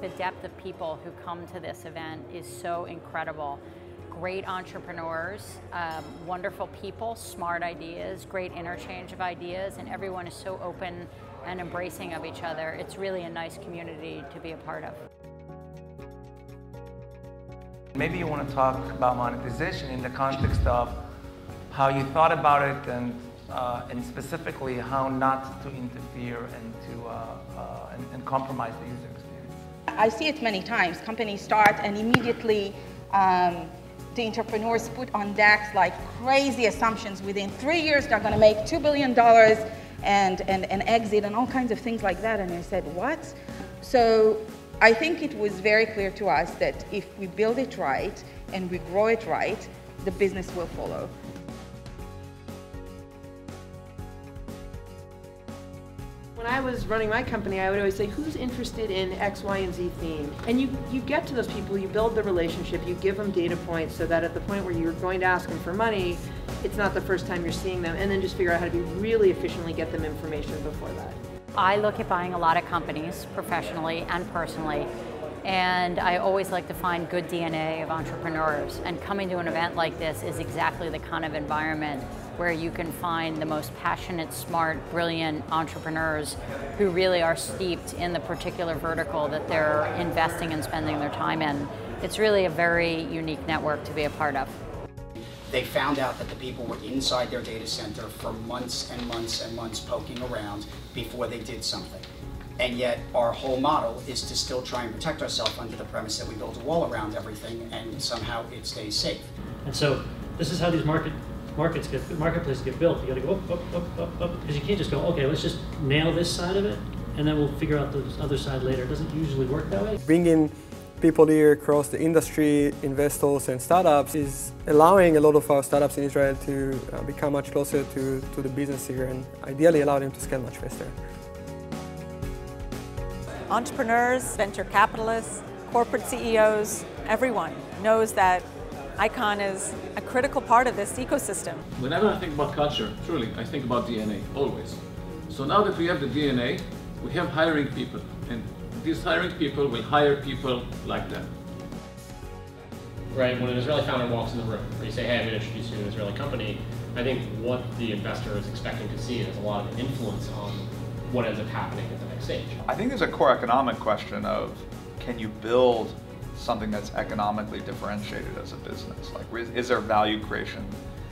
The depth of people who come to this event is so incredible. Great entrepreneurs, wonderful people, smart ideas, great interchange of ideas, and everyone is so open and embracing of each other. It's really a nice community to be a part of. Maybe you want to talk about monetization in the context of how you thought about it and specifically how not to interfere and compromise the user experience. I see it many times. Companies start and immediately the entrepreneurs put on decks like crazy assumptions. Within 3 years, they're going to make $2 billion and exit and all kinds of things like that. And I said, what? So I think it was very clear to us that if we build it right and we grow it right, the business will follow. When I was running my company, I would always say, who's interested in X, Y, and Z theme? And you get to those people, you build the relationship, you give them data points so that at the point where you're going to ask them for money, it's not the first time you're seeing them, and then just figure out how to really efficiently get them information before that. I look at buying a lot of companies, professionally and personally, and I always like to find good DNA of entrepreneurs. And coming to an event like this is exactly the kind of environment where you can find the most passionate, smart, brilliant entrepreneurs who really are steeped in the particular vertical that they're investing and spending their time in. It's really a very unique network to be a part of. They found out that the people were inside their data center for months and months and months poking around before they did something. And yet our whole model is to still try and protect ourselves under the premise that we build a wall around everything and somehow it stays safe. And so this is how these marketplaces get built. You got to go up, because you can't just go, okay, let's just nail this side of it, and then we'll figure out the other side later. It doesn't usually work that way. Bringing people here across the industry, investors and startups, is allowing a lot of our startups in Israel to become much closer to the business here and ideally allow them to scale much faster. Entrepreneurs, venture capitalists, corporate CEOs, everyone knows that ICON is a critical part of this ecosystem. Whenever I think about culture, truly, I think about DNA, always. So now that we have the DNA, we have hiring people, and these hiring people will hire people like them. Right, when an Israeli founder walks in the room, or you say, hey, I'm going to introduce you to an Israeli company, I think what the investor is expecting to see is a lot of influence on what ends up happening at the next stage. I think there's a core economic question of, can you build something that's economically differentiated as a business? Like, is there value creation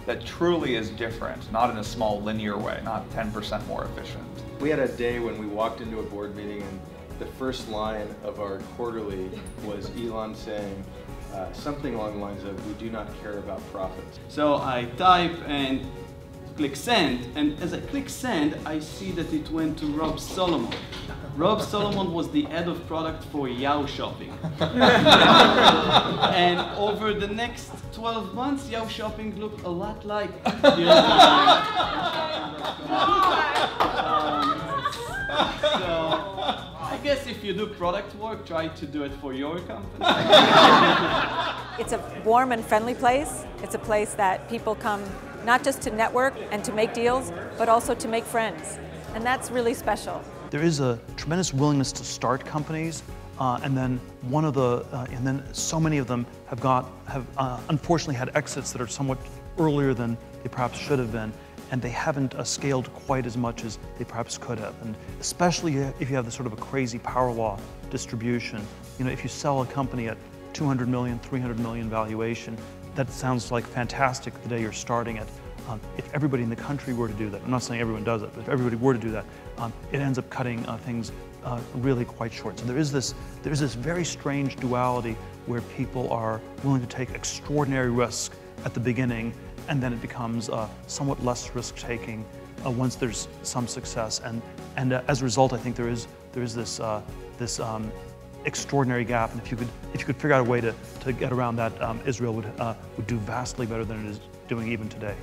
that truly is different, not in a small linear way, not 10% more efficient? We had a day when we walked into a board meeting and the first line of our quarterly was Elon saying something along the lines of, we do not care about profits. So I type and click send, and as I click send, I see that it went to Rob Solomon. Rob Solomon was the head of product for Yahoo Shopping. And over the next 12 months, Yahoo Shopping looked a lot like so I guess if you do product work, try to do it for your company. It's a warm and friendly place. It's a place that people come not just to network and to make deals, but also to make friends. And that's really special. There is a tremendous willingness to start companies, and then so many of them have unfortunately had exits that are somewhat earlier than they perhaps should have been, and they haven't scaled quite as much as they perhaps could have. And especially if you have this sort of a crazy power law distribution, you know, if you sell a company at 200 million, 300 million valuation, that sounds like fantastic the day you're starting it. If everybody in the country were to do that, I'm not saying everyone does it, but if everybody were to do that, it ends up cutting things really quite short. So there is this very strange duality where people are willing to take extraordinary risk at the beginning, and then it becomes somewhat less risk-taking once there's some success. And as a result, I think there is this extraordinary gap. And if you could figure out a way to get around that, Israel would do vastly better than it is doing even today.